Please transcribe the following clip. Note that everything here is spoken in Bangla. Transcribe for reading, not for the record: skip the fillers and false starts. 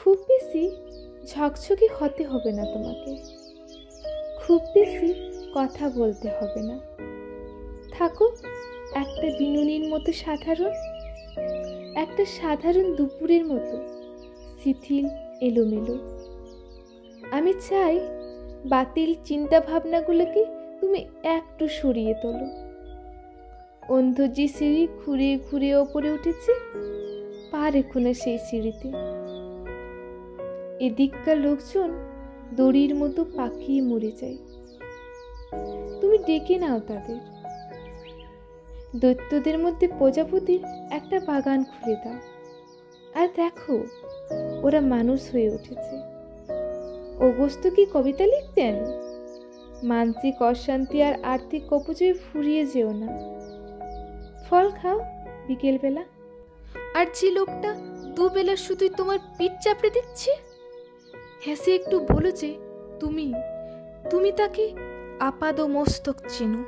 খুব বেশি ঝকঝকে হতে হবে না তোমাকে, খুব বেশি কথা বলতে হবে না। থাকো একটা বিনুনির মতো সাধারণ, একটা সাধারণ দুপুরের মতো শিথিল এলোমেলো। আমি চাই বাতিল চিন্তা ভাবনাগুলোকে তুমি একটু সরিয়ে তোলো। অন্ধ যে সিঁড়ি ঘুরিয়ে ঘুরিয়ে ওপরে উঠেছে, পা রেখো না সেই সিঁড়িতে। এদিককার লোকজন দড়ির মতো পাকিয়ে মরে যায়, তুমি ডেকে নাও তাদের। দৈত্যদের মধ্যে প্রজাপতির একটা বাগান খুলে দাও, আর দেখো ওরা মানুষ হয়ে উঠেছে। অগস্ত্য কি কবিতা লিখতেন? মানসিক অশান্তি আর আর্থিক অপচয় ফুরিয়ে যেও না। ফল খাও বিকেলবেলা। আর যে লোকটা দুবেলা শুধুই তোমার পিঠ চাপড়ে দিচ্ছে, হেসে একটু বলো যে তুমি তাকে আপাদ মস্তক চেনো।